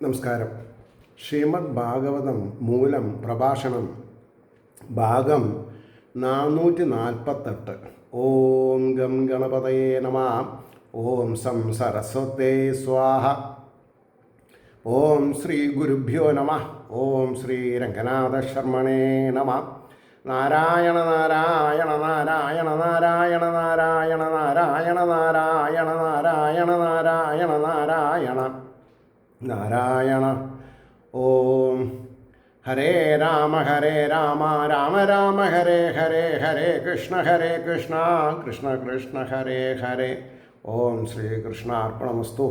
നമസ്കാരം. ശ്രീമദ് ഭാഗവതം മൂലം പ്രഭാഷണം ഭാഗം 448. ഓം ഗം ഗണപതയേ നമഃ. ഓം സം സരസ്വതേ സ്വാഹ. ഓം ശ്രീ ഗുരുഭ്യോ നമഃ. ഓം ശ്രീ രംഗനാഥ ശർമ്മണേ നമഃ. നാരായണ നാരായണ നാരായണ നാരായണ നാരായണ നാരായണ നാരായണ നാരായണ നാരായണ നാരായണ നാരായണ. ഓം ഹരേ രാമ രാമ രാമ ഹരേ ഹരേ ഹരേ കൃഷ്ണ കൃഷ്ണ കൃഷ്ണ ഹരേ ഹരേ. ഓം ശ്രീകൃഷ്ണാർപ്പണമസ്തു.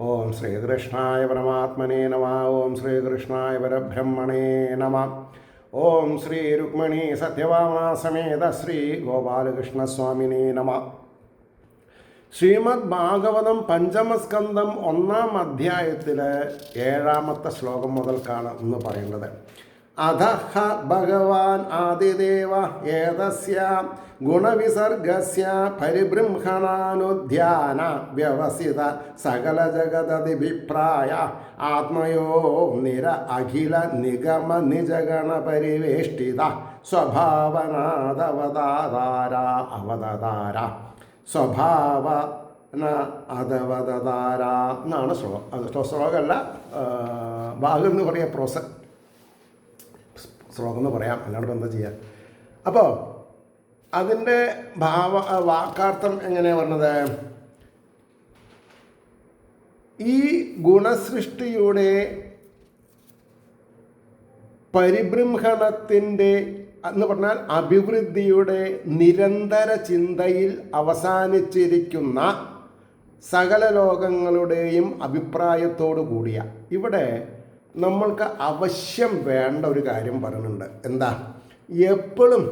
ഓം ശ്രീകൃഷ്ണായ പരമാത്മനേ നമഃ. ഓം ശ്രീകൃഷ്ണായ പരബ്രഹ്മണേ നമഃ. ഓം ശ്രീ രുക്മിണീ സത്യഭാമാസമേത ശ്രീ ഗോപാലകൃഷ്ണസ്വാമിനേ നമഃ. ശ്രീമദ് ഭാഗവതം പഞ്ചമസ്കന്ധം 1-ാം അധ്യായത്തിലെ 7-ാമത്തെ ശ്ലോകം മുതൽക്കാണ് ഇന്ന് പറയുന്നത്. അധഃ ഭഗവാൻ ആദിദേവ ഏതസ്യ ഗുണവിസർഗസ്യ പരിബൃംഹണാനുധ്യാന വ്യവസിത സകല ജഗദഭിപ്രായ ആത്മയോ നിര അഖില നിഗമ നിജഗണ പരിവേഷ്ടിത സ്വഭാവനാദവതാര അവതാര സ്വഭാവന അതവതാര എന്നാണ് ശ്ലോകം. അത് ശ്ലോകമല്ല, ഭാഗം എന്ന് പറയാം, ശ്ലോകം എന്ന് പറയാം, അല്ലാണ്ട് എന്താ ചെയ്യാൻ. അപ്പോൾ അതിൻ്റെ വാക്കാർത്ഥം എങ്ങനെയാണ് പറഞ്ഞത്? ഈ ഗുണസൃഷ്ടിയുടെ പരിബൃംഹണത്തിൻ്റെ എന്ന് പറഞ്ഞാൽ അഭിവൃദ്ധിയുടെ നിരന്തര ചിന്തയിൽ അവസാനിച്ചിരിക്കുന്ന സകല ലോകങ്ങളുടെയും അഭിപ്രായത്തോടു കൂടിയ, ഇവിടെ നമ്മൾക്ക് അവശ്യം വേണ്ട ഒരു കാര്യം പറയുന്നുണ്ട്. എന്താ? എപ്പോഴും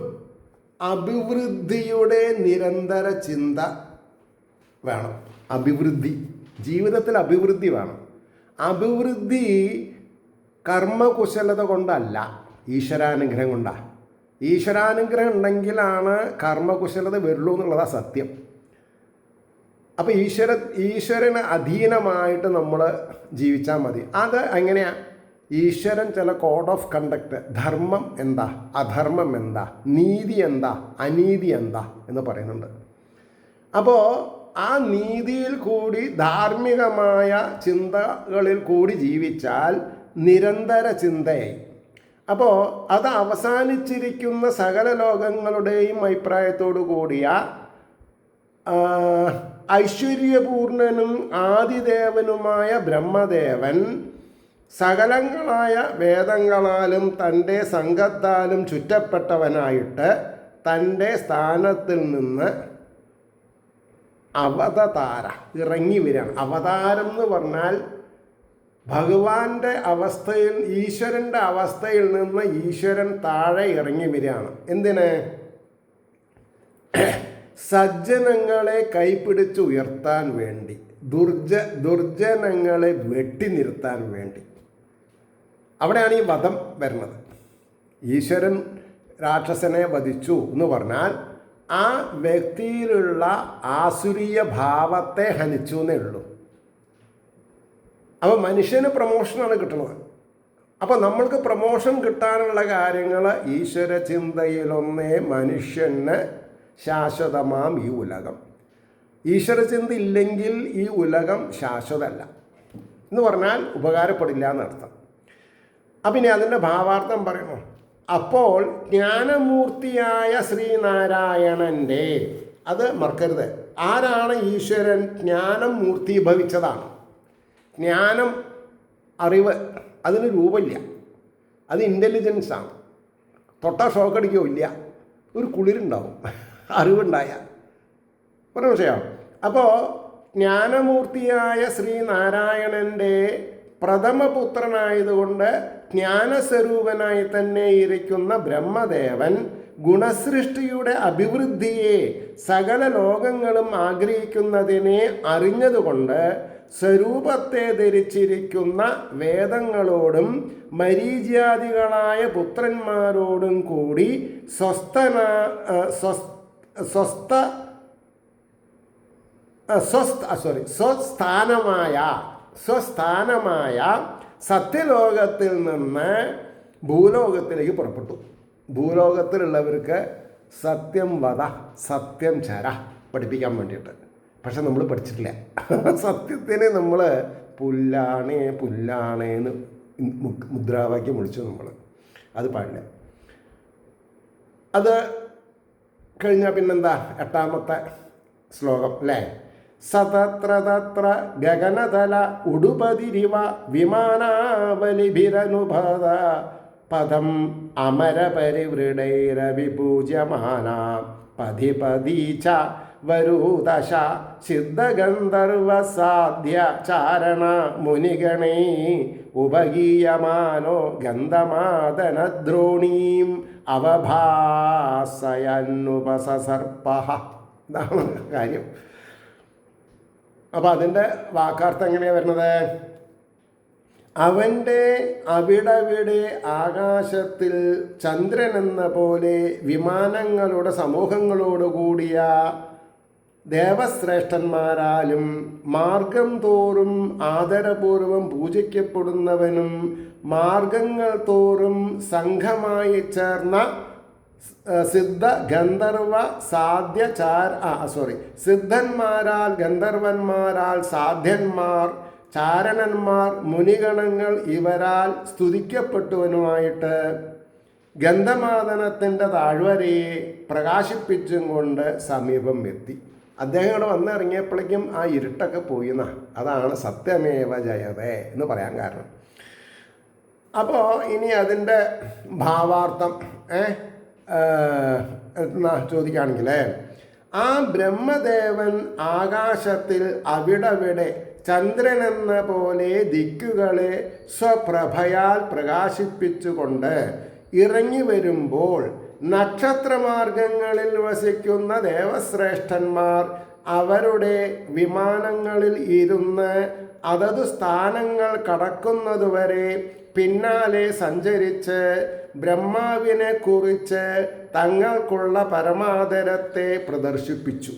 അഭിവൃദ്ധിയുടെ നിരന്തര ചിന്ത വേണം. അഭിവൃദ്ധി, ജീവിതത്തിൽ അഭിവൃദ്ധി വേണം. അഭിവൃദ്ധി കർമ്മകുശലത കൊണ്ടല്ല, ഈശ്വരാനുഗ്രഹം കൊണ്ടാണ്. ഈശ്വരാനുഗ്രഹം ഉണ്ടെങ്കിലാണ് കർമ്മകുശലത വരുള്ളൂ എന്നുള്ളതാണ് സത്യം. അപ്പോൾ ഈശ്വരന് അധീനമായിട്ട് നമ്മൾ ജീവിച്ചാൽ മതി. അത് എങ്ങനെയാണ്? ഈശ്വരൻ ചില കോഡ് ഓഫ് കണ്ടക്ട്, ധർമ്മം എന്താ, അധർമ്മം എന്താ, നീതി എന്താ, അനീതി എന്താ എന്ന് പറയുന്നുണ്ട്. അപ്പോൾ ആ നീതിയിൽ കൂടി ധാർമ്മികമായ ചിന്തകളിൽ കൂടി ജീവിച്ചാൽ നിരന്തര ചിന്തയായി. അപ്പോൾ അത് അവസാനിച്ചിരിക്കുന്ന സകല ലോകങ്ങളുടെയും അഭിപ്രായത്തോടു കൂടിയ ഐശ്വര്യപൂർണനും ആദിദേവനുമായ ബ്രഹ്മദേവൻ സകലങ്ങളായ വേദങ്ങളാലും തൻ്റെ സംഘത്താലും ചുറ്റപ്പെട്ടവനായിട്ട് തൻ്റെ സ്ഥാനത്തിൽ നിന്ന് അവതാര ഇറങ്ങി വരികയാണ്. അവതാരം എന്ന് പറഞ്ഞാൽ ഭഗവാന്റെ അവസ്ഥയിൽ, ഈശ്വരൻ്റെ അവസ്ഥയിൽ നിന്ന് ഈശ്വരൻ താഴെ ഇറങ്ങി വരികയാണ്. എന്തിന്? സജ്ജനങ്ങളെ കൈപിടിച്ച് ഉയർത്താൻ വേണ്ടി, ദുർജനങ്ങളെ വെട്ടി നിർത്താൻ വേണ്ടി. അവിടെയാണ് ഈ വധം വരുന്നത്. ഈശ്വരൻ രാക്ഷസനെ വധിച്ചു എന്ന് പറഞ്ഞാൽ ആ വ്യക്തിയിലുള്ള ആസുരീയ ഭാവത്തെ ഹനിച്ചു എന്നേ ഉള്ളൂ. അപ്പോൾ മനുഷ്യന് പ്രമോഷനാണ് കിട്ടുന്നത്. അപ്പോൾ നമ്മൾക്ക് പ്രമോഷൻ കിട്ടാനുള്ള കാര്യങ്ങൾ ഈശ്വര ചിന്തയിലൊന്നേ മനുഷ്യന് ശാശ്വതമാം ഈ ഉലകം. ഈശ്വര ചിന്ത ഇല്ലെങ്കിൽ ഈ ഉലകം ശാശ്വതമല്ല എന്ന് പറഞ്ഞാൽ ഉപകാരപ്പെടില്ല എന്നർത്ഥം. അപ്പം ഇനി അതിൻ്റെ ഭാവാർത്ഥം പറയുന്നു. അപ്പോൾ ജ്ഞാനമൂർത്തിയായ ശ്രീനാരായണൻ്റെ, അത് മറക്കരുത്, ആരാണ് ഈശ്വരൻ? ജ്ഞാനം മൂർത്തീഭവിച്ചതാണ്. ജ്ഞാനം, അറിവ്, അതിന് രൂപമില്ല, അത് ഇൻ്റലിജൻസാണ്. തൊട്ടാൽ ഷോക്കടിക്കോ ഇല്ല, ഒരു കുളിരുണ്ടാവും അറിവുണ്ടായാൽ. പറഞ്ഞ വിഷയമാണ്. അപ്പോൾ ജ്ഞാനമൂർത്തിയായ ശ്രീനാരായണൻ്റെ പ്രഥമപുത്രനായതുകൊണ്ട് ജ്ഞാനസ്വരൂപനായി തന്നെ ഇരിക്കുന്ന ബ്രഹ്മദേവൻ ഗുണസൃഷ്ടിയുടെ അഭിവൃദ്ധിയെ സകല ലോകങ്ങളും ആഗ്രഹിക്കുന്നതിനെ അറിഞ്ഞതുകൊണ്ട് സ്വരൂപത്തെ ധരിച്ചിരിക്കുന്ന വേദങ്ങളോടും മരീചിയാദികളായ പുത്രന്മാരോടും കൂടി സ്വസ്ഥാനമായ സ്വസ്ഥാനമായ സത്യലോകത്തിൽ നിന്ന് ഭൂലോകത്തിലേക്ക് പുറപ്പെട്ടു. ഭൂലോകത്തിലുള്ളവർക്ക് സത്യം വധ, സത്യം ചര പഠിപ്പിക്കാൻ വേണ്ടിയിട്ട്. പക്ഷെ നമ്മൾ പഠിച്ചിട്ടില്ല. സത്യത്തിന് നമ്മൾ പുല്ലാണേ പുല്ലാണേന്ന് മുദ്രാവാക്യം വിളിച്ചു നമ്മൾ. അത് പാടില്ല. അത് കഴിഞ്ഞാൽ പിന്നെന്താ, 8ാമത്തെ ശ്ലോകം അല്ലേ? സതത്ര തത്ര ഗഗനതല ഉടുപതിരിവ വിമാനാവലിഭിരനുഭത പദം അമരപരിവൃടൈരവിപൂജ്യമാന പതിപതീച്ച വരൂദശ സിദ്ധഗന്ധർവസാധ്യ ചാരണ മുനിഗണേ ഉപഗീയമാനോ ഗന്ധമാദനദ്രോണീം അവഭാസയന്നുപസർപ്പ. ഇതാണ് കാര്യം. അപ്പോൾ അതിൻ്റെ വാക്കാർത്ഥം എങ്ങനെയാണ് വരുന്നത്? അവൻ്റെ അവിടവിടെ ആകാശത്തിൽ ചന്ദ്രൻ എന്ന പോലെ വിമാനങ്ങളുടെ സമൂഹങ്ങളോടുകൂടിയ ദേവശ്രേഷ്ഠന്മാരാലും മാർഗം തോറും ആദരപൂർവം പൂജിക്കപ്പെടുന്നവനും മാർഗങ്ങൾ തോറും സംഘമായി ചേർന്ന സിദ്ധ ഗന്ധർവ സിദ്ധന്മാരാൽ ഗന്ധർവന്മാരാൽ സാധ്യന്മാർ ചാരണന്മാർ മുനിഗണങ്ങൾ ഇവരാൽ സ്തുതിക്കപ്പെട്ടവനുമായിട്ട് ഗന്ധമാദനത്തിൻ്റെ താഴ്വരയെ പ്രകാശിപ്പിച്ചും കൊണ്ട് സമീപം എത്തി. അദ്ദേഹം ഇവിടെ വന്നിറങ്ങിയപ്പോഴേക്കും ആ ഇരുട്ടൊക്കെ പോയിന്നാ. അതാണ് സത്യമേവ ജയതേ എന്ന് പറയാൻ കാരണം. അപ്പോൾ ഇനി അതിൻ്റെ ഭാവാർത്ഥം ചോദിക്കുകയാണെങ്കിൽ, ആ ബ്രഹ്മദേവൻ ആകാശത്തിൽ അവിടവിടെ ചന്ദ്രനെന്ന പോലെ ദിക്കുകളെ സ്വപ്രഭയാൽ പ്രകാശിപ്പിച്ചുകൊണ്ട് ഇറങ്ങി വരുമ്പോൾ നക്ഷത്രമാർഗങ്ങളിൽ വസിക്കുന്ന ദേവശ്രേഷ്ഠന്മാർ അവരുടെ വിമാനങ്ങളിൽ ഇരുന്ന് അതത് സ്ഥാനങ്ങൾ കടക്കുന്നതുവരെ പിന്നാലെ സഞ്ചരിച്ച് ബ്രഹ്മാവിനെ കുറിച്ച് തങ്ങൾക്കുള്ള പരമാദരത്തെ പ്രദർശിപ്പിച്ചു.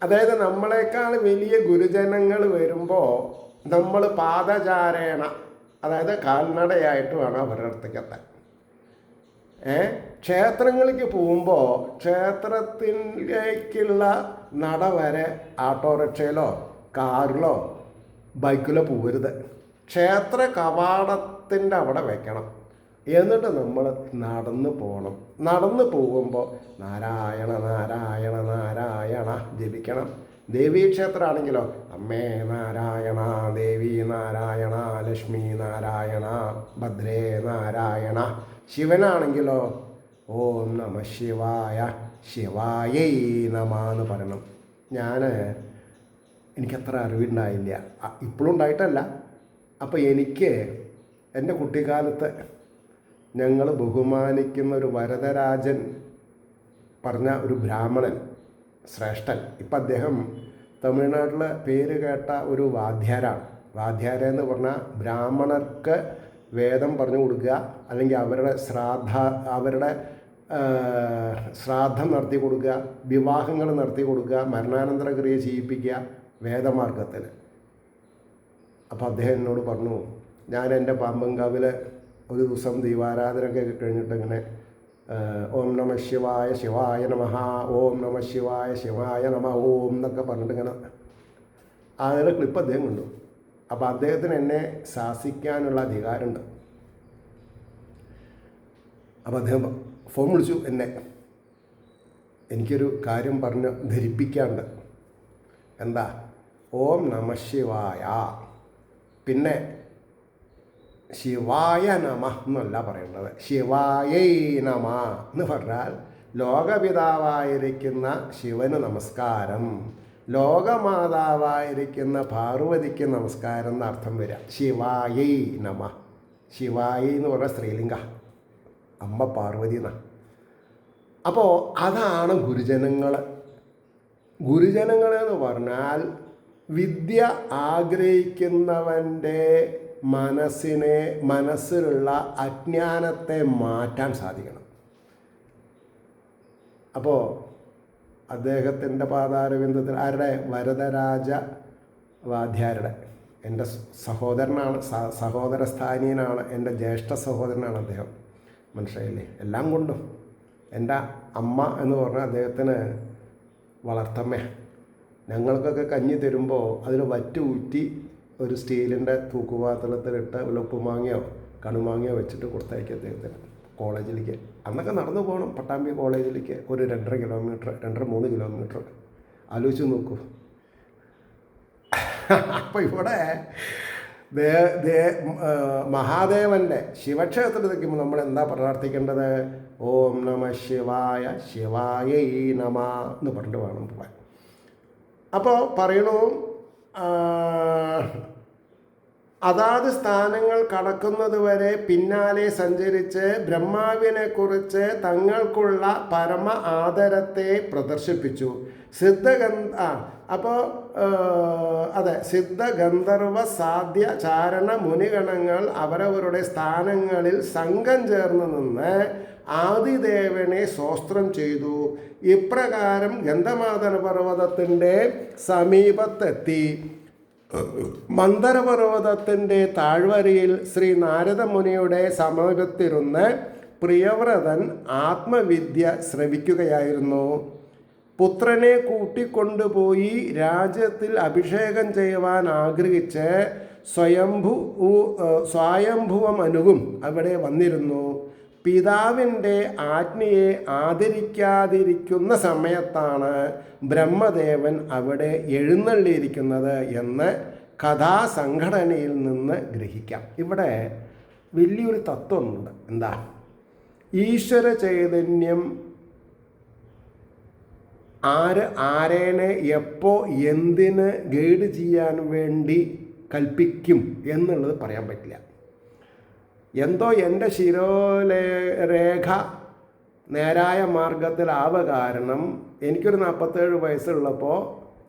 അതായത് നമ്മളെക്കാൾ വലിയ ഗുരുജനങ്ങൾ വരുമ്പോൾ നമ്മൾ പാദചാരേണ, അതായത് കാൽനടയായിട്ട് വേണം അവരുടെ അടുത്തേക്ക് എത്താൻ. ക്ഷേത്രങ്ങളിലേക്ക് പോകുമ്പോൾ ക്ഷേത്രത്തിലേക്കുള്ള നട വരെ ഓട്ടോറിക്ഷയിലോ കാറിലോ ബൈക്കിലോ പോകരുത്. ക്ഷേത്ര കവാടത്തിൻ്റെ അവിടെ വെക്കണം. എന്നിട്ട് നമ്മൾ നടന്നു പോകണം. നടന്നു പോകുമ്പോൾ നാരായണ നാരായണ നാരായണ ജപിക്കണം. ദേവീക്ഷേത്രമാണെങ്കിലോ അമ്മേ നാരായണ, ദേവി നാരായണ, ലക്ഷ്മി നാരായണ, ഭദ്രേ നാരായണ. ശിവനാണെങ്കിലോ ഓം നമ ശിവായ, ശിവായൈ നമ എന്ന് പറയണം. എനിക്കത്ര അറിവുണ്ടായില്ല, ഇപ്പോഴും ഉണ്ടായിട്ടല്ല. അപ്പോൾ എനിക്ക് എൻ്റെ കുട്ടിക്കാലത്ത് ഞങ്ങൾ ബഹുമാനിക്കുന്ന ഒരു വരദരാജൻ പറഞ്ഞ ഒരു ബ്രാഹ്മണൻ ശ്രേഷ്ഠൻ, ഇപ്പം അദ്ദേഹം തമിഴ്നാട്ടിലെ പേര് കേട്ട ഒരു വാദ്യാരാണ്. വാദ്യാരെന്ന് പറഞ്ഞാൽ ബ്രാഹ്മണർക്ക് വേദം പറഞ്ഞു കൊടുക്കുക, അല്ലെങ്കിൽ അവരുടെ ശ്രാദ്ധം നടത്തി കൊടുക്കുക, വിവാഹങ്ങൾ നടത്തി കൊടുക്കുക, മരണാനന്തര ക്രിയ ചെയ്യിപ്പിക്കുക വേദമാർഗത്തിൽ. അപ്പോൾ അദ്ദേഹം എന്നോട് പറഞ്ഞു, ഞാൻ എൻ്റെ പാമ്പങ്കാവിൽ ഒരു ദിവസം ദീപാരാധനയൊക്കെ കഴിഞ്ഞിട്ട് ഇങ്ങനെ ഓം നമ ശിവായ ശിവായ നമഃ, ഓം നമ ശിവായ ശിവായ നമ ഓം എന്നൊക്കെ പറഞ്ഞിട്ട് ഇങ്ങനെ അതിൻ്റെ ക്ലിപ്പ് അദ്ദേഹം കണ്ടു. അപ്പോൾ അദ്ദേഹത്തിന് എന്നെ ശാസിക്കാനുള്ള അധികാരമുണ്ട്. അപ്പോൾ അദ്ദേഹം ഫോൺ വിളിച്ചു എന്നെ. എനിക്കൊരു കാര്യം പറഞ്ഞ് ധരിപ്പിക്കാണ്ട്. എന്താ? ഓം നമ ശിവായ, പിന്നെ ശിവായ നമ എന്നല്ല പറയേണ്ടത്, ശിവായൈ നമ എന്ന് പറഞ്ഞാൽ ലോകപിതാവായിരിക്കുന്ന ശിവന് നമസ്കാരം, ലോകമാതാവായിരിക്കുന്ന പാർവതിക്ക് നമസ്കാരം എന്ന അർത്ഥം വരിക. ശിവായൈ നമ. ശിവായി എന്ന് പറഞ്ഞാൽ സ്ത്രീലിംഗ, അമ്മ പാർവതി എന്നാണ്. അപ്പോൾ അതാണ് ഗുരുജനങ്ങൾ. ഗുരുജനങ്ങളെന്ന് പറഞ്ഞാൽ വിദ്യ ആഗ്രഹിക്കുന്നവൻ്റെ മനസ്സിലുള്ള അജ്ഞാനത്തെ മാറ്റാൻ സാധിക്കണം. അപ്പോൾ അദ്ദേഹത്തിൻ്റെ പാതാരവിന്ദത്തിൽ ആരുടെ? വരദരാജ വാദ്യാരുടെ എൻ്റെ സഹോദരനാണ്, സഹോദര സ്ഥാനീയനാണ്, എൻ്റെ ജ്യേഷ്ഠ സഹോദരനാണ് അദ്ദേഹം. മനസ്സിലായില്ലേ? എല്ലാം കൊണ്ടും എൻ്റെ അമ്മ എന്ന് പറഞ്ഞാൽ അദ്ദേഹത്തിന് വളർത്തമ്മ. ഞങ്ങൾക്കൊക്കെ കഞ്ഞി തരുമ്പോൾ അതിൽ വറ്റ് ഊറ്റി ഒരു സ്റ്റീലിൻ്റെ തൂക്കുപാത്രത്തിലിട്ട് ഉപ്പുമാങ്ങയോ കണുമാങ്ങയോ വെച്ചിട്ട് കൊടുത്തയക്കും അദ്ദേഹത്തിന് കോളേജിലേക്ക്. അന്നൊക്കെ നടന്നു പോകണം പട്ടാമ്പി കോളേജിലേക്ക്, ഒരു 2.5 കിലോമീറ്റർ 2-3 കിലോമീറ്റർ. ആലോചിച്ച് നോക്കൂ. അപ്പോൾ ഇവിടെ മഹാദേവൻ്റെ ശിവക്ഷേത്രത്തിൽ നിൽക്കുമ്പോൾ നമ്മൾ എന്താ പ്രാർത്ഥിക്കേണ്ടത്? ഓം നമ ശിവായ, ശിവായൈ നമ എന്ന് പറഞ്ഞിട്ട് വേണം പോകാൻ. അപ്പോൾ പറയണു, അതാത് സ്ഥാനങ്ങൾ കടക്കുന്നത് വരെ പിന്നാലെ സഞ്ചരിച്ച് ബ്രഹ്മാവിനെക്കുറിച്ച് തങ്ങൾക്കുള്ള പരമ ആദരത്തെ പ്രദർശിപ്പിച്ചു. അപ്പോൾ അതെ, സിദ്ധ ഗന്ധർവ സാധ്യ ചാരണ മുനിഗണങ്ങൾ അവരവരുടെ സ്ഥാനങ്ങളിൽ സംഘം ചേർന്ന് നിന്ന് ആദിദേവനെ സ്തോത്രം ചെയ്തു. ഇപ്രകാരം ഗന്ധമാദന പർവ്വതത്തിൻ്റെ സമീപത്തെത്തി മന്ദരപർവ്വതത്തിൻ്റെ താഴ്വരയിൽ ശ്രീ നാരദമുനിയുടെ സമീപത്തിരുന്ന് പ്രിയവ്രതൻ ആത്മവിദ്യ ശ്രവിക്കുകയായിരുന്നു. പുത്രനെ കൂട്ടിക്കൊണ്ടുപോയി രാജ്യത്തിൽ അഭിഷേകം ചെയ്യുവാൻ ആഗ്രഹിച്ച് സ്വയംഭുവമനുവും അവിടെ വന്നിരുന്നു. പിതാവിൻ്റെ ആജ്ഞയെ ആദരിക്കാതിരിക്കുന്ന സമയത്താണ് ബ്രഹ്മദേവൻ അവിടെ എഴുന്നള്ളിയിരിക്കുന്നത് എന്ന് കഥാസംഘടനയിൽ നിന്ന് ഗ്രഹിക്കാം. ഇവിടെ വലിയൊരു തത്വമുണ്ട്. എന്താ? ഈശ്വര ചൈതന്യം ആരേനെ എപ്പോൾ എന്തിന് ഗൈഡ് ചെയ്യാൻ വേണ്ടി കൽപ്പിക്കും എന്നുള്ളത് പറയാൻ പറ്റില്ല. എന്തോ എൻ്റെ ശിരോരേഖ നേരായ മാർഗത്തിലാവ കാരണം എനിക്കൊരു 47 വയസ്സുള്ളപ്പോൾ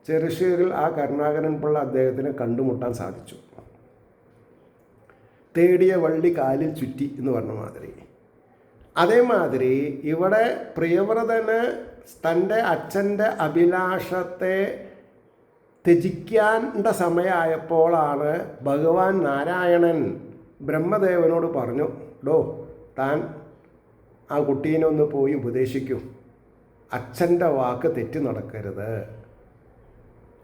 ചെറുശ്ശേരിൽ ആ കരുണാകരൻ പിള്ള അദ്ദേഹത്തിനെ കണ്ടുമുട്ടാൻ സാധിച്ചു. തേടിയ വള്ളി കാലിൽ ചുറ്റി എന്ന് പറഞ്ഞ മാതിരി. അതേമാതിരി ഇവിടെ പ്രിയവ്രതന് തൻ്റെ അച്ഛൻ്റെ അഭിലാഷത്തെ ത്യജിക്കേണ്ട സമയമായപ്പോഴാണ് ഭഗവാൻ നാരായണൻ ബ്രഹ്മദേവനോട് പറഞ്ഞു, ഡോ താൻ ആ കുട്ടീനെ ഒന്ന് പോയി ഉപദേശിക്കൂ, അച്ഛൻ്റെ വാക്ക് തെറ്റി നടക്കരുത്.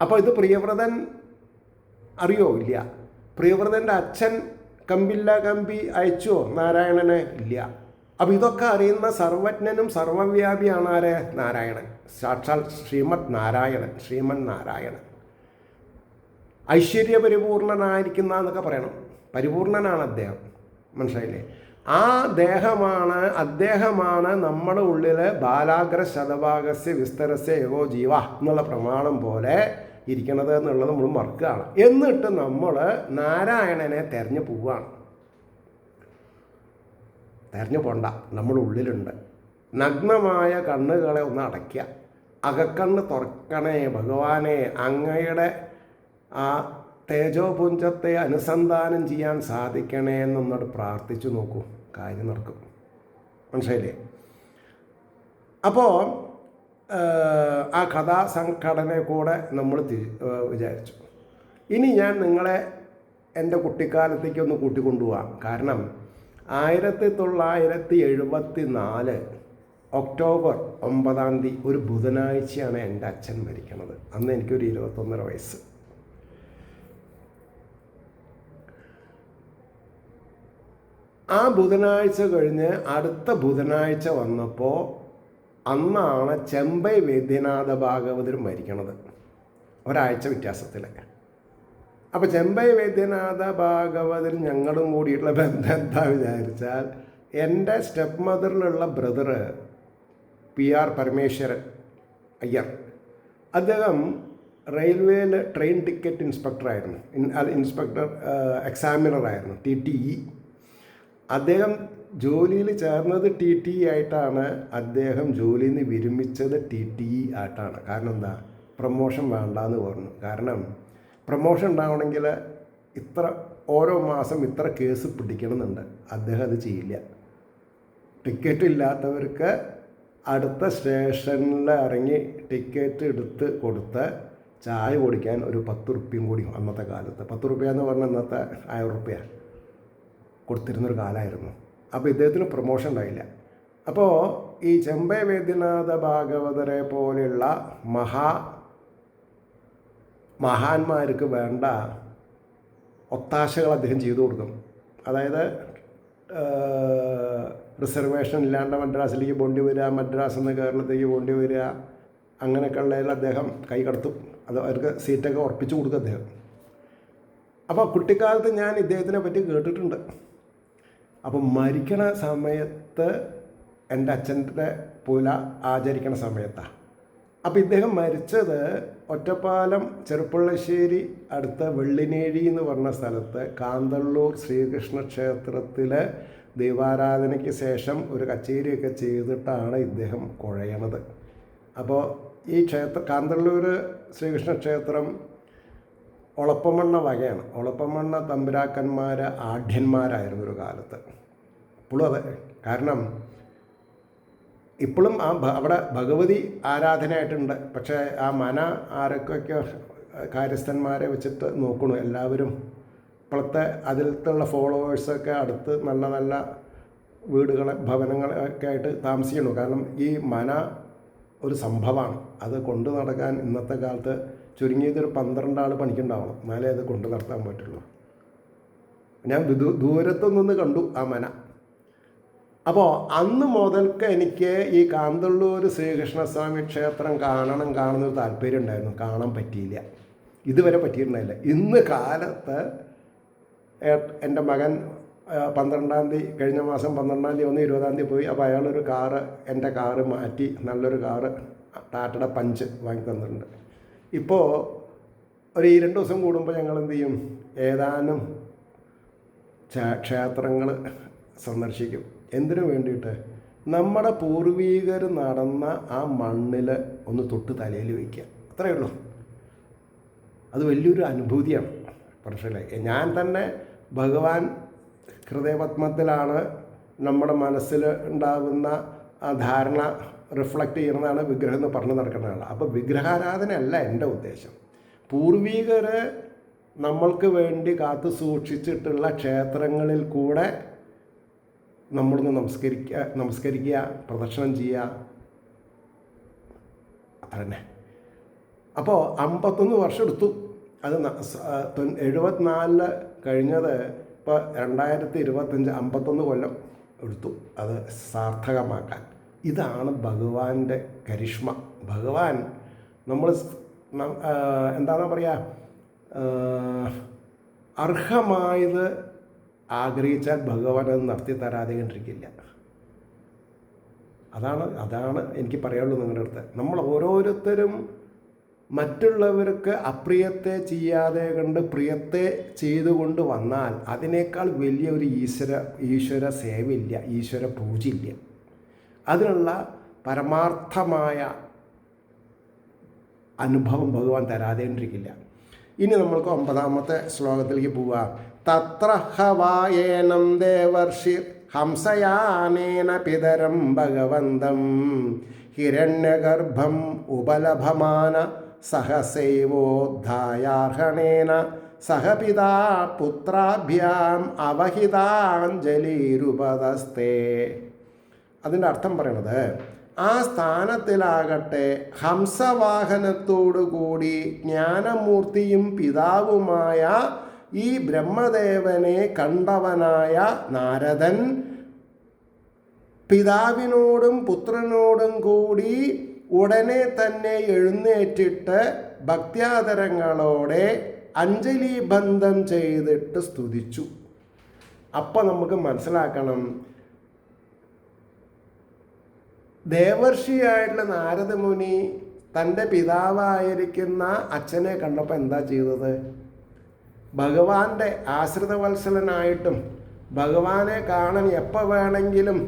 അപ്പോൾ ഇത് പ്രിയവ്രതൻ അറിയോ? ഇല്ല. പ്രിയവ്രതൻ്റെ അച്ഛൻ കമ്പില്ല കമ്പി അയച്ചോ നാരായണനെ? ഇല്ല. അപ്പോൾ ഇതൊക്കെ അറിയുന്ന സർവജ്ഞനും സർവവ്യാപിയാണ് ആര്? നാരായണൻ. സാക്ഷാൽ ശ്രീമദ് നാരായണൻ. ഐശ്വര്യപരിപൂർണനായിരിക്കുന്ന എന്നൊക്കെ പറയണം. പരിപൂർണനാണ് അദ്ദേഹം. മനസ്സിലായില്ലേ? ആ അദ്ദേഹമാണ് നമ്മുടെ ഉള്ളിൽ ബാലാഗ്ര ശതഭാഗസ്യ വിസ്തരസ്യ ഏകോ ജീവ എന്നുള്ള പ്രമാണം പോലെ ഇരിക്കണത് എന്നുള്ളത് നമ്മൾ മറക്കുകയാണ്. എന്നിട്ട് നമ്മൾ നാരായണനെ തെരഞ്ഞു പോവുകയാണ്. തെരഞ്ഞു പോണ്ട, നമ്മുടെ ഉള്ളിലുണ്ട്. നഗ്നമായ കണ്ണുകളെ ഒന്ന് അടയ്ക്കുക. അകക്കണ്ണ് തുറക്കണേ ഭഗവാനെ, അങ്ങയുടെ ആ തേജോപുഞ്ചത്തെ അനുസന്ധാനം ചെയ്യാൻ സാധിക്കണേ എന്നൊന്നോട് പ്രാർത്ഥിച്ചു നോക്കൂ, കാര്യം നടക്കും. മനസ്സിലായില്ലേ? അപ്പോൾ ആ കഥാസംഘടനയെ കൂടെ നമ്മൾ വിചാരിച്ചു. ഇനി ഞാൻ നിങ്ങളെ എൻ്റെ കുട്ടിക്കാലത്തേക്ക് ഒന്ന് കൂട്ടിക്കൊണ്ടുപോകാം. കാരണം 1974 ഒക്ടോബർ 9 ഒരു ബുധനാഴ്ചയാണ് എൻ്റെ അച്ഛൻ മരിക്കണത്. അന്ന് എനിക്കൊരു 21.5 വയസ്സ്. ആ ബുധനാഴ്ച കഴിഞ്ഞ് അടുത്ത ബുധനാഴ്ച വന്നപ്പോൾ അന്നാണ് ചെമ്പൈ വൈദ്യനാഥ ഭാഗവതർ മരിക്കണത്, ഒരാഴ്ച വ്യത്യാസത്തിൽ. അപ്പോൾ ചെമ്പൈ വൈദ്യനാഥ ഭാഗവതർ ഞങ്ങളും കൂടിയിട്ടുള്ള ബന്ധം എന്താ വിചാരിച്ചാൽ, എൻ്റെ സ്റ്റെപ്പ് മദറിലുള്ള ബ്രദറ് PR പരമേശ്വരൻ അയ്യർ, അദ്ദേഹം റെയിൽവേയിൽ ട്രെയിൻ ടിക്കറ്റ് ഇൻസ്പെക്ടറായിരുന്നു, എക്സാമിനറായിരുന്നു, TTE. അദ്ദേഹം ജോലിയിൽ ചേർന്നത് TTE ആയിട്ടാണ്. അദ്ദേഹം ജോലിയിൽ നിന്ന് വിരമിച്ചത് TTE ആയിട്ടാണ്. കാരണം എന്താ? പ്രമോഷൻ വേണ്ടാന്ന് പറഞ്ഞു. കാരണം പ്രമോഷൻ ഉണ്ടാവണമെങ്കിൽ ഓരോ മാസം ഇത്ര കേസ് പിടിക്കണമെന്നുണ്ട്. അദ്ദേഹം അത് ചെയ്യില്ല. ടിക്കറ്റ് ഇല്ലാത്തവർക്ക് അടുത്ത സ്റ്റേഷനിൽ ഇറങ്ങി ടിക്കറ്റ് എടുത്ത് കൊടുത്ത് ചായ കുടിക്കാൻ ഒരു 10 റുപ്യയും കൂടി അന്നത്തെ കാലത്ത് 10 റുപ്യ എന്ന് പറഞ്ഞാൽ ഇന്നത്തെ 1000 റുപ്യ കൊടുത്തിരുന്നൊരു കാലമായിരുന്നു. അപ്പോൾ ഇദ്ദേഹത്തിന് പ്രൊമോഷൻ ഉണ്ടായില്ല. അപ്പോൾ ഈ ചെമ്പൈ വൈദ്യനാഥ ഭാഗവതരെ പോലെയുള്ള മഹാന്മാർക്ക് വേണ്ട ഒത്താശകൾ അദ്ദേഹം ചെയ്തു കൊടുക്കും. അതായത് റിസർവേഷൻ ഇല്ലാണ്ട് മദ്രാസിലേക്ക് പോണ്ടി വരിക, മദ്രാസിൽ നിന്ന് കേരളത്തിലേക്ക് പോണ്ടി വരിക, അങ്ങനെയൊക്കെ ഉള്ളതിൽ അദ്ദേഹം കൈ കടത്തും. അത് അവർക്ക് സീറ്റൊക്കെ ഉറപ്പിച്ചു കൊടുക്കും അദ്ദേഹം. അപ്പോൾ കുട്ടിക്കാലത്ത് ഞാൻ ഇദ്ദേഹത്തിനെ പറ്റി കേട്ടിട്ടുണ്ട്. അപ്പം മരിക്കണ സമയത്ത് എൻ്റെ അച്ഛൻ്റെ പൂല ആചരിക്കണ സമയത്താണ്. അപ്പോൾ ഇദ്ദേഹം മരിച്ചത് ഒറ്റപ്പാലം ചെറുപ്പുളശ്ശേരി അടുത്ത വെള്ളിനേഴി എന്ന് പറഞ്ഞ സ്ഥലത്ത് കാന്തള്ളൂർ ശ്രീകൃഷ്ണ ക്ഷേത്രത്തിൽ ദൈവാരാധനയ്ക്ക് ശേഷം ഒരു കച്ചേരിയൊക്കെ ചെയ്തിട്ടാണ് ഇദ്ദേഹം കുഴയണത്. അപ്പോൾ ഈ കാന്തള്ളൂർ ശ്രീകൃഷ്ണ ക്ഷേത്രം ഒളപ്പമണ്ണ വകയാണ്. ഒളപ്പമണ്ണ തമ്പുരാക്കന്മാർ ആഢ്യന്മാരായിരുന്നു ഒരു കാലത്ത്. ഇപ്പോഴും അതെ. കാരണം ഇപ്പോഴും അവിടെ ഭഗവതി ആരാധനയായിട്ടുണ്ട്. പക്ഷേ ആ മന ആരൊക്കെ കാര്യസ്ഥന്മാരെ വെച്ചിട്ട് നോക്കണു. എല്ലാവരും ഇപ്പോഴത്തെ അതിലത്തുള്ള ഫോളോവേഴ്സൊക്കെ അടുത്ത് നല്ല നല്ല വീടുകൾ ഭവനങ്ങളൊക്കെ ആയിട്ട് താമസിക്കണു. കാരണം ഈ മന ഒരു സംഭവമാണ്. അത് കൊണ്ടു നടക്കാൻ ഇന്നത്തെ കാലത്ത് ചുരുങ്ങിയതൊരു 12 ആൾ പണിക്കുണ്ടാവണം, എന്നാലേ അത് കൊണ്ടു നടത്താൻ പറ്റുള്ളൂ. ഞാൻ ദൂരത്തുനിന്ന് കണ്ടു ആ മന. അപ്പോൾ അന്ന് മുതൽക്ക് എനിക്ക് ഈ കാന്തള്ളൂർ ശ്രീകൃഷ്ണസ്വാമി ക്ഷേത്രം കാണുന്നൊരു താല്പര്യം ഉണ്ടായിരുന്നു. കാണാൻ പറ്റിയില്ല, ഇതുവരെ പറ്റിയിട്ടുണ്ടായില്ല. ഇന്ന് കാലത്ത് എൻ്റെ മകൻ 12-ാം തീയതി കഴിഞ്ഞ മാസം 12-ാം തീയതി 20-ാം തീയതി പോയി. അപ്പോൾ അയാളൊരു കാറ്, എൻ്റെ കാറ് മാറ്റി നല്ലൊരു കാറ് ടാറ്റയുടെ പഞ്ച് വാങ്ങി തന്നിട്ടുണ്ട്. ഇപ്പോൾ ഒരു 2 ദിവസം കൂടുമ്പോൾ ഞങ്ങൾ എന്ത് ചെയ്യും, ഏതാനും ക്ഷേത്രങ്ങൾ സന്ദർശിക്കും. എന്തിനു വേണ്ടിയിട്ട്? നമ്മുടെ പൂർവീകർ നടന്ന ആ മണ്ണിൽ ഒന്ന് തൊട്ട് തലയിൽ വയ്ക്കുക, അത്രയേ ഉള്ളൂ. അത് വലിയൊരു അനുഭൂതിയാണ്. പക്ഷേ ഞാൻ തന്നെ ഭഗവാൻ ഹൃദയപത്മത്തിലാണ് നമ്മുടെ മനസ്സിൽ ഉണ്ടാകുന്ന ആ ധാരണ റിഫ്ലക്റ്റ് ചെയ്യുന്നതാണ് വിഗ്രഹം എന്ന് പറഞ്ഞു നടക്കുന്നതാണ്. അപ്പോൾ വിഗ്രഹാരാധനയല്ല എൻ്റെ ഉദ്ദേശം. പൂർവീകർ നമ്മൾക്ക് വേണ്ടി കാത്തു സൂക്ഷിച്ചിട്ടുള്ള ക്ഷേത്രങ്ങളിൽ കൂടെ നമ്മളൊന്ന് നമസ്കരിക്കുക, പ്രദക്ഷിണം ചെയ്യുക, അതന്നെ. അപ്പോൾ 51 വർഷം എടുത്തു. അത് 74 കഴിഞ്ഞത് ഇപ്പോൾ 2025 51 കൊല്ലം എടുത്തു അത് സാർത്ഥകമാക്കാൻ. ഇതാണ് ഭഗവാന്റെ കരിഷ്മ. ഭഗവാൻ നമ്മൾ എന്താണെന്ന് പറയുക, അർഹമായത് ആഗ്രഹിച്ചാൽ ഭഗവാൻ അത് നടത്തി തരാതെ കണ്ടിരിക്കില്ല. അതാണ് എനിക്ക് പറയാനുള്ളൂ നിങ്ങളുടെ അടുത്ത്. നമ്മൾ ഓരോരുത്തരും മറ്റുള്ളവർക്ക് അപ്രിയത്തെ ചെയ്യാതെ കണ്ട് പ്രിയത്തെ ചെയ്തുകൊണ്ട് വന്നാൽ അതിനേക്കാൾ വലിയ ഒരു ഈശ്വര സേവയില്ല, ഈശ്വര പൂജയില്ല. അതിനുള്ള പരമാർത്ഥമായ അനുഭവം ഭഗവാൻ തരാതെ കണ്ടിരിക്കില്ല. ഇനി നമ്മൾക്ക് 9-ാമത്തെ ശ്ലോകത്തിലേക്ക് പോവാം. തത്ര ഹവായേനം ദേവർഷി ഹംസയാനേന പിതരം ഭഗവന്തം ഹിരണ്യഗർഭം ഉപലഭമാന സഹസൈവോദ്ധായാർഹണേന സഹപിതാ പുത്രാഭ്യാം അവഹിതാഞ്ജലിരുപതസ്തേ. അതിൻ്റെ അർത്ഥം പറയണത്, ആ സ്ഥാനത്തിലാകട്ടെ ഹംസവാഹനത്തോടുകൂടി ജ്ഞാനമൂർത്തിയും പിതാവുമായ ഈ ബ്രഹ്മദേവനെ കണ്ടവനായ നാരദൻ പിതാവിനോടും പുത്രനോടും കൂടി ഉടനെ തന്നെ എഴുന്നേറ്റിട്ട് ഭക്ത്യാദരങ്ങളോടെ അഞ്ജലിബന്ധം ചെയ്തിട്ട് സ്തുതിച്ചു. അപ്പം നമുക്ക് മനസ്സിലാക്കണം, ദേവർഷിയായിട്ടുള്ള നാരദമുനി തൻ്റെ പിതാവായിരിക്കുന്ന അച്ഛനെ കണ്ടപ്പോൾ എന്താ ചെയ്തത്? ഭഗവാന്റെ ആശ്രിതവത്സലനായിട്ടും ഭഗവാനെ കാണാൻ എപ്പോൾ വേണമെങ്കിലും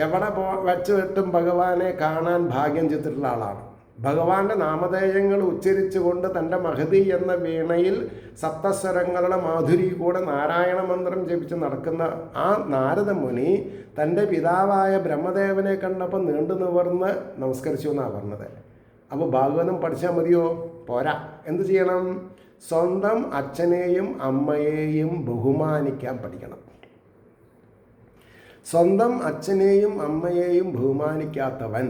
എവിടെ വെച്ചിട്ടും ഭഗവാനെ കാണാൻ ഭാഗ്യം ചെയ്തിട്ടുള്ള ആളാണ്. ഭഗവാന്റെ നാമധേയങ്ങൾ ഉച്ചരിച്ചുകൊണ്ട് തൻ്റെ മഹതി എന്ന വീണയിൽ സപ്തസ്വരങ്ങളുടെ മാധുരി കൂടെ നാരായണ മന്ത്രം ജപിച്ച് നടക്കുന്ന ആ നാരദമുനി തൻ്റെ പിതാവായ ബ്രഹ്മദേവനെ കണ്ടപ്പോൾ നീണ്ടു നിവർന്ന് നമസ്കരിച്ചു എന്നാണ് പറഞ്ഞത്. അപ്പോൾ ഭാഗവതം പഠിച്ചാൽ മതിയോ? പോരാ. എന്ത് ചെയ്യണം? സ്വന്തം അച്ഛനെയും അമ്മയെയും ബഹുമാനിക്കാൻ പഠിക്കണം. സ്വന്തം അച്ഛനെയും അമ്മയെയും ബഹുമാനിക്കാത്തവൻ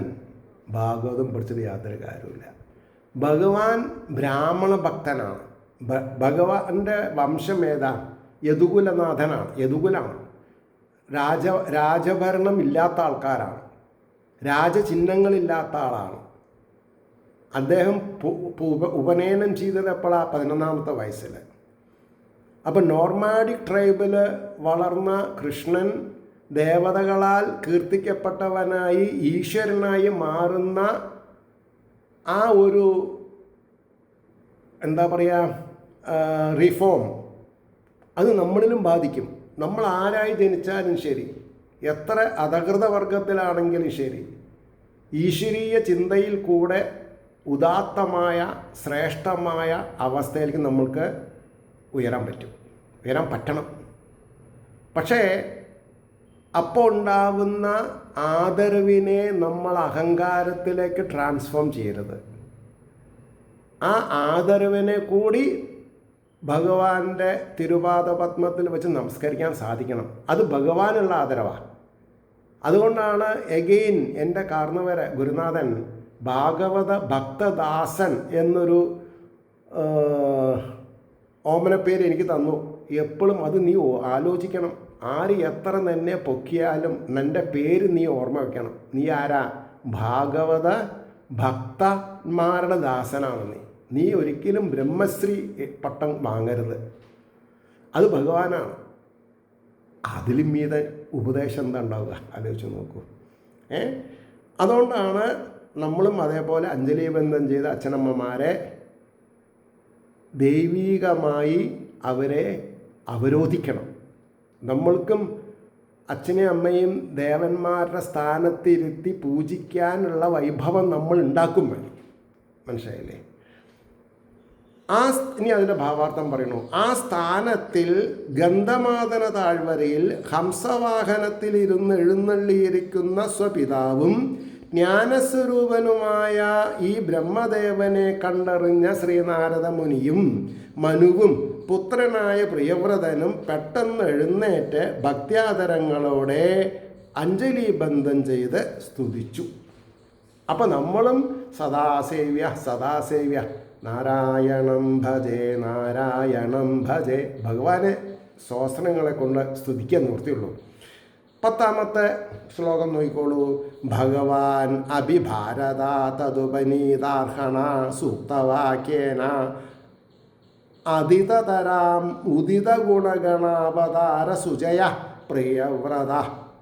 ഭാഗവതം പഠിച്ചത് യാതൊരു കാര്യമില്ല. ഭഗവാൻ ബ്രാഹ്മണ ഭക്തനാണ്. ഭഗവാന്റെ വംശം ഏതാ? യദുകുലനാഥനാണ്. യദുകുലമാണ്. രാജഭരണം ഇല്ലാത്ത ആൾക്കാരാണ്. രാജചിഹ്നങ്ങളില്ലാത്ത ആളാണ്. അദ്ദേഹം ഉപനയനം ചെയ്തത് എപ്പോഴാണ്? 11ാമത്തെ വയസ്സിൽ. അപ്പം നോർമാഡിക് ട്രൈബിൽ വളർന്ന കൃഷ്ണൻ ദേവതകളാൽ കീർത്തിക്കപ്പെട്ടവനായി ഈശ്വരനായി മാറുന്ന ആ ഒരു എന്താ പറയുക റിഫോം അത് നമ്മളിലും ബാധിക്കും. നമ്മൾ ആരായി ജനിച്ചാലും ശരി, എത്ര അധകൃത വർഗത്തിലാണെങ്കിലും ശരി, ഈശ്വരീയ ചിന്തയിൽ കൂടെ ഉദാത്തമായ ശ്രേഷ്ഠമായ അവസ്ഥയിലേക്ക് നമ്മൾക്ക് ഉയരാൻ പറ്റണം. പക്ഷേ അപ്പോൾ ഉണ്ടാവുന്ന ആദരവിനെ നമ്മൾ അഹങ്കാരത്തിലേക്ക് ട്രാൻസ്ഫോം ചെയ്യരുത്. ആ ആദരവിനെ കൂടി ഭഗവാന്റെ തിരുപാദപത്മത്തിൽ വെച്ച് നമസ്കരിക്കാൻ സാധിക്കണം. അത് ഭഗവാനുള്ള ആദരവാണ്. അതുകൊണ്ടാണ് എഗെയിൻ എൻ്റെ കാർന്നവരെ ഗുരുനാഥൻ ഭാഗവത ഭക്തദാസൻ എന്നൊരു ഓമനപ്പേര് എനിക്ക് തന്നു. എപ്പോഴും അത് നീ ആലോചിക്കണം. ആര് എത്ര നിന്നെ പൊക്കിയാലും നിൻ്റെ പേര് നീ ഓർമ്മ വയ്ക്കണം. നീ ആരാ? ഭാഗവത ഭക്തന്മാരുടെ ദാസനാണ് നീ ഒരിക്കലും ബ്രഹ്മശ്രീ പട്ടം വാങ്ങരുത്. അത് ഭഗവാനാണ്. അതിലും മീതെ ഉപദേശം എന്താ ഉണ്ടാവുക? ആലോചിച്ച് നോക്കൂ. അതുകൊണ്ടാണ് നമ്മളും അതേപോലെ അഞ്ജലീബന്ധം ചെയ്ത അച്ഛനമ്മമാരെ ദൈവീകമായി അവരെ അവരോധിക്കണം. നമ്മൾക്കും അച്ഛനെയും അമ്മയും ദേവന്മാരുടെ സ്ഥാനത്തിരുത്തി പൂജിക്കാനുള്ള വൈഭവം നമ്മൾ ഉണ്ടാക്കും. മനസ്സിലായില്ലേ? ഇനി അതിൻ്റെ ഭാവാർത്ഥം പറയണു. ആ സ്ഥാനത്തിൽ ഗന്ധമാദന താഴ്വരയിൽ ഹംസവാഹനത്തിൽ ഇരുന്ന് എഴുന്നള്ളിയിരിക്കുന്ന സ്വപിതാവും ജ്ഞാനസ്വരൂപനുമായ ഈ ബ്രഹ്മദേവനെ കണ്ടറിഞ്ഞ ശ്രീനാരദ മുനിയും മനുവും പുത്രനായ പ്രിയവ്രതനും പെട്ടെന്ന് എഴുന്നേറ്റ് ഭക്ത്യാദരങ്ങളോടെ അഞ്ജലീബന്ധം ചെയ്ത് സ്തുതിച്ചു. അപ്പം നമ്മളും സദാസേവ്യ നാരായണം ഭജേ ഭഗവാനെ സ്തോത്രങ്ങളെ കൊണ്ട് സ്തുതിക്കാൻ നിവൃത്തിയുള്ളൂ. 10ാമത്തെ ശ്ലോകം നോക്കിക്കോളൂ. ഭഗവാൻ അഭിഭാരത തദുപനീതാർഹണ സൂക്തവാക്യേന അതിതതരാം ഉദിത ഗുണഗണാവതാര സുജയ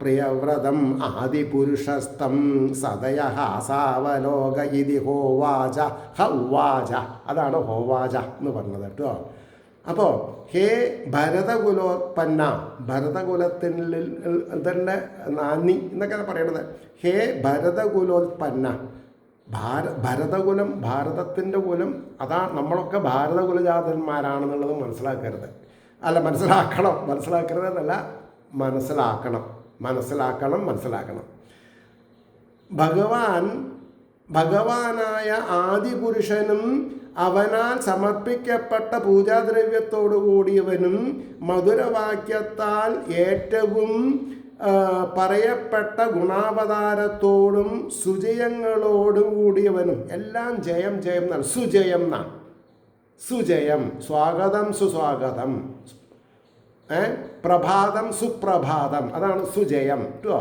പ്രിയവ്രതം ആദിപുരുഷസ്തം സദയ ഹാസാവലോക ഇതി ഹോവാച ഹൗവാച. അതാണ് ഹോവാച എന്ന് പറഞ്ഞത് കേട്ടോ. അപ്പോൾ ഹേ ഭരതകുലോത്പന്ന, ഭരതകുലത്തിൽ തന്നെ നാന്ദി എന്നൊക്കെ പറയണത്. ഹേ ഭരതകുലോത്പന്ന, ഭരതകുലം ഭാരതത്തിൻ്റെ കുലം, അതാ നമ്മളൊക്കെ ഭാരതകുലജാതന്മാരാണെന്നുള്ളത് മനസ്സിലാക്കരുത്. അല്ല, മനസ്സിലാക്കരുതെന്നല്ല, മനസ്സിലാക്കണം. ഭഗവാനായ ആദിപുരുഷനും അവനാൽ സമർപ്പിക്കപ്പെട്ട പൂജാദ്രവ്യത്തോടു കൂടിയവനും മധുരവാക്യത്താൽ ഏറ്റവും പറയപ്പെട്ട ഗുണാവതാരത്തോടും സുജയങ്ങളോടും കൂടിയവനും. എല്ലാം ജയം എന്നാണ്. സുജയം എന്നാണ്. സുജയം, സ്വാഗതം സുസ്വാഗതം, പ്രഭാതം സുപ്രഭാതം, അതാണ് സുജയം കേട്ടോ.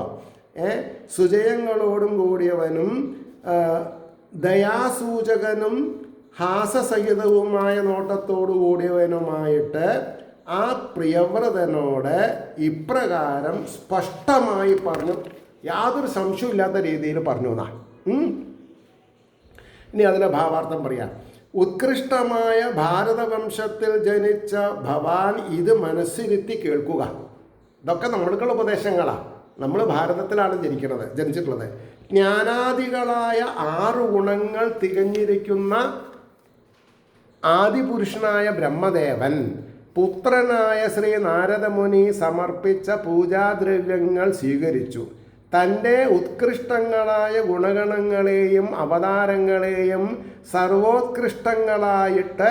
സുജയങ്ങളോടും കൂടിയവനും ദയാസൂചകനും ഹാസസഹിതവുമായ നോട്ടത്തോടു കൂടിയവനുമായിട്ട് ആ പ്രിയവ്രതനോട് ഇപ്രകാരം സ്പഷ്ടമായി പറഞ്ഞു. യാതൊരു സംശയമില്ലാത്ത രീതിയിൽ പറഞ്ഞു എന്നാ. ഇനി അതിൻ്റെ ഭാവാർത്ഥം പറയാം. ഉത്കൃഷ്ടമായ ഭാരതവംശത്തിൽ ജനിച്ച ഭവാൻ ഇത് മനസ്സിരുത്തി കേൾക്കുക. ഇതൊക്കെ നമ്മൾക്കുള്ള ഉപദേശങ്ങളാണ്. നമ്മൾ ഭാരതത്തിലാണ് ജനിച്ചിട്ടുള്ളത്. ജ്ഞാനാദികളായ 6 ഗുണങ്ങൾ തികഞ്ഞിരിക്കുന്ന ആദിപുരുഷനായ ബ്രഹ്മദേവൻ പുത്രനായ ശ്രീ നാരദമുനി സമർപ്പിച്ച പൂജാദ്രവ്യങ്ങൾ സ്വീകരിച്ചു. തൻ്റെ ഉത്കൃഷ്ടങ്ങളായ ഗുണഗണങ്ങളെയും അവതാരങ്ങളെയും സർവോത്കൃഷ്ടങ്ങളായിട്ട്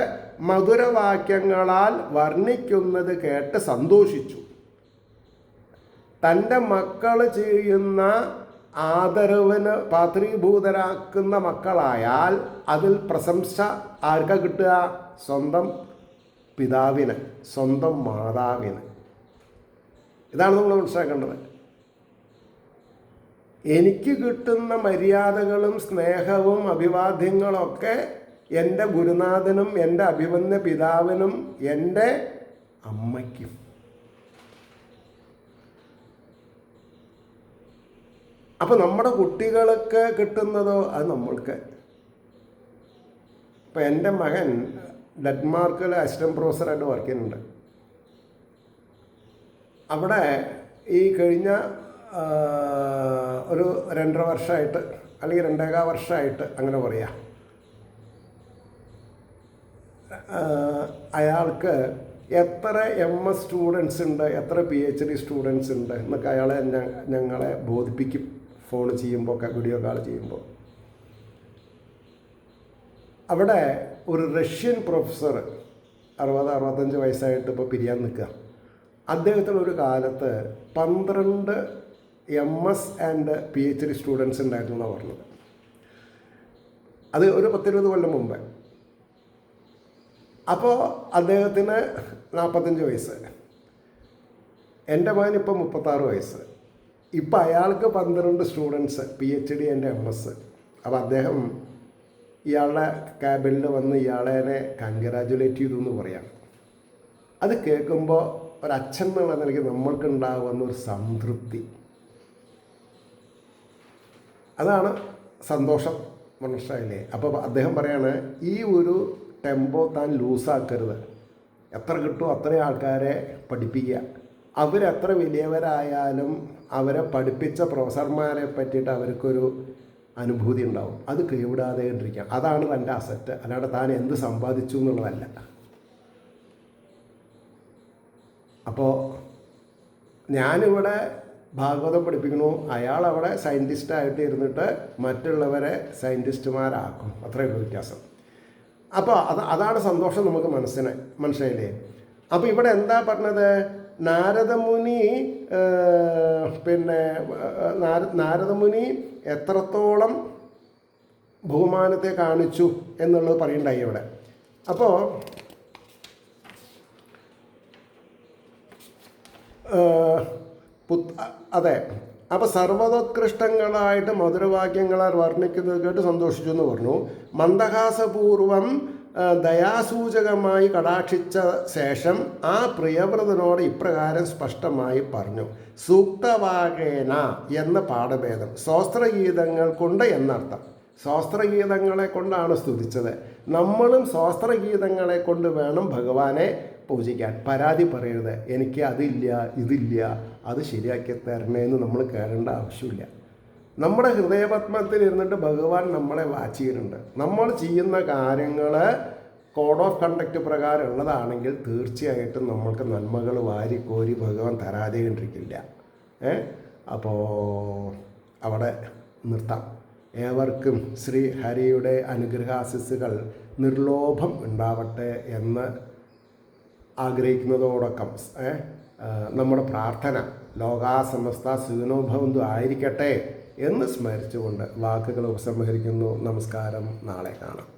മധുരവാക്യങ്ങളാൽ വർണ്ണിക്കുന്നത് കേട്ട് സന്തോഷിച്ചു. തൻ്റെ മക്കൾ ചെയ്യുന്ന ആദരവിന് പാത്രീഭൂതരാക്കുന്ന മക്കളായാൽ അതിൽ പ്രശംസ ആർക്കാ കിട്ടുക? സ്വന്തം പിതാവിന്, സ്വന്തം മാതാവിന്. ഇതാണ് നമ്മൾ മനസ്സിലാക്കേണ്ടത്. എനിക്ക് കിട്ടുന്ന മര്യാദകളും സ്നേഹവും അഭിവാദ്യങ്ങളൊക്കെ എൻ്റെ ഗുരുനാഥനും എൻ്റെ അഭിമന്യ പിതാവിനും എൻ്റെ അമ്മയ്ക്കും. അപ്പോൾ നമ്മുടെ കുട്ടികൾക്ക് കിട്ടുന്നതോ അത് നമ്മൾക്ക്. ഇപ്പം എൻ്റെ മകൻ ഡെൻമാർക്കിൽ അസിസ്റ്റന്റ് പ്രൊഫസറായിട്ട് വർക്ക് ചെയ്യുന്നുണ്ട്. അവിടെ ഈ കഴിഞ്ഞ ഒരു 2.5 വർഷമായിട്ട് അല്ലെങ്കിൽ 2.25 വർഷമായിട്ട് അങ്ങനെ പറയാം, അയാൾക്ക് എത്ര MS സ്റ്റുഡൻസ് ഉണ്ട്, എത്ര PhD സ്റ്റുഡൻസ് ഉണ്ട് എന്നൊക്കെ അയാളെ ഞങ്ങളെ ബോധിപ്പിക്കും ഫോൺ ചെയ്യുമ്പോൾ ഒക്കെ, വീഡിയോ കോൾ ചെയ്യുമ്പോൾ. അവിടെ ഒരു റഷ്യൻ പ്രൊഫസർ 60-65 വയസ്സായിട്ട് ഇപ്പോൾ പിരിയാൻ നിൽക്കുക. അദ്ദേഹത്തിന് ഒരു കാലത്ത് 12 MS ആൻഡ് PhD സ്റ്റുഡൻസ് ഉണ്ടായിരുന്നു എന്നാണ് പറഞ്ഞത്. അത് ഒരു 10-20 കൊല്ലം മുമ്പേ. അപ്പോൾ അദ്ദേഹത്തിന് 45 വയസ്സ്, എൻ്റെ മകൻ ഇപ്പോൾ 36 വയസ്സ്. ഇപ്പം അയാൾക്ക് 12 സ്റ്റുഡൻസ് PhD ആൻഡ് MS. അപ്പോൾ അദ്ദേഹം ഇയാളുടെ ക്യാബിനിൽ വന്ന് ഇയാളെ കൺഗ്രാജുലേറ്റ് ചെയ്തു എന്ന് പറയാം. അത് കേൾക്കുമ്പോൾ ഒരച്ഛൻ എന്നുള്ള നിലയ്ക്ക് നമ്മൾക്കുണ്ടാകുന്ന ഒരു സംതൃപ്തി, അതാണ് സന്തോഷം. മനസ്സിലായില്ലേ? അപ്പോൾ അദ്ദേഹം പറയാണ്, ഈ ഒരു ടെമ്പോ താൻ ലൂസാക്കരുത്. എത്ര കിട്ടുമോ അത്രയും ആൾക്കാരെ പഠിപ്പിക്കുക. അവരെത്ര വലിയവരായാലും അവരെ പഠിപ്പിച്ച പ്രൊഫസർമാരെ പറ്റിയിട്ട് അവർക്കൊരു അനുഭൂതി ഉണ്ടാവും. അത് കൈവിടാതെ ഇരിക്കാം. അതാണ് തൻ്റെ അസറ്റ്, അല്ലാണ്ട് താൻ എന്ത് സമ്പാദിച്ചു എന്നുള്ളതല്ല. അപ്പോൾ ഞാനിവിടെ ഭാഗവതം പഠിപ്പിക്കണു, അയാളവിടെ സയൻറ്റിസ്റ്റായിട്ട് ഇരുന്നിട്ട് മറ്റുള്ളവരെ സയൻറ്റിസ്റ്റുമാരാക്കും. അത്രയും വ്യത്യാസം. അപ്പോൾ അതാണ് സന്തോഷം നമുക്ക് മനസ്സിലായില്ലേ? അപ്പോൾ ഇവിടെ എന്താ പറഞ്ഞത്? നാരദമുനി നാരദമുനി എത്രത്തോളം ബഹുമാനത്തെ കാണിച്ചു എന്നുള്ളത് പറയണ്ടായി ഇവിടെ. അപ്പോൾ അതെ, അപ്പോൾ സർവ്വതോത്കൃഷ്ടങ്ങളായിട്ട് മധുരവാക്യങ്ങളാൽ വർണ്ണിക്കുന്നത് കേട്ട് സന്തോഷിച്ചു എന്ന് പറഞ്ഞു. മന്ദഹാസപൂർവം ദയാസൂചകമായി കടാക്ഷിച്ച ശേഷം ആ പ്രിയവ്രതനോട് ഇപ്രകാരം സ്പഷ്ടമായി പറഞ്ഞു. സൂക്തവാകേന എന്ന പാഠഭേദം ശാസ്ത്രഗീതങ്ങൾ കൊണ്ട് എന്നർത്ഥം. ശാസ്ത്രഗീതങ്ങളെ കൊണ്ടാണ് സ്തുതിച്ചത്. നമ്മളും ശാസ്ത്രഗീതങ്ങളെ കൊണ്ട് വേണം ഭഗവാനെ പൂജിക്കാൻ. പരാതി പറയരുത്, എനിക്ക് അതില്ല ഇതില്ല അത് ശരിയാക്കി തരണേന്ന് നമ്മൾ കേൾക്കേണ്ട ആവശ്യമില്ല. നമ്മുടെ ഹൃദയപത്മത്തിൽ ഇരുന്നിട്ട് ഭഗവാൻ നമ്മളെ വാച്ച് ചെയ്യുന്നുണ്ട്. നമ്മൾ ചെയ്യുന്ന കാര്യങ്ങൾ കോഡ് ഓഫ് കണ്ടക്റ്റ് പ്രകാരം ഉള്ളതാണെങ്കിൽ തീർച്ചയായിട്ടും നമ്മൾക്ക് നന്മകൾ വാരിക്കോരി ഭഗവാൻ തരാതെ കണ്ടിരിക്കില്ല. അപ്പോൾ അവിടെ നിർത്താം. ഏവർക്കും ശ്രീ ഹരിയുടെ അനുഗ്രഹാശിസ്സുകൾ നിർലോഭം ഉണ്ടാവട്ടെ എന്ന് ആഗ്രഹിക്കുന്നതോടൊപ്പം നമ്മുടെ പ്രാർത്ഥന ലോകാസമസ്ത സുഖിനോഭവന്തു ആയിരിക്കട്ടെ എന്ന് സ്മരിച്ചുകൊണ്ട് വാക്കുകൾ ഉപസംഹരിക്കുന്നു. നമസ്കാരം. നാളെ കാണാം.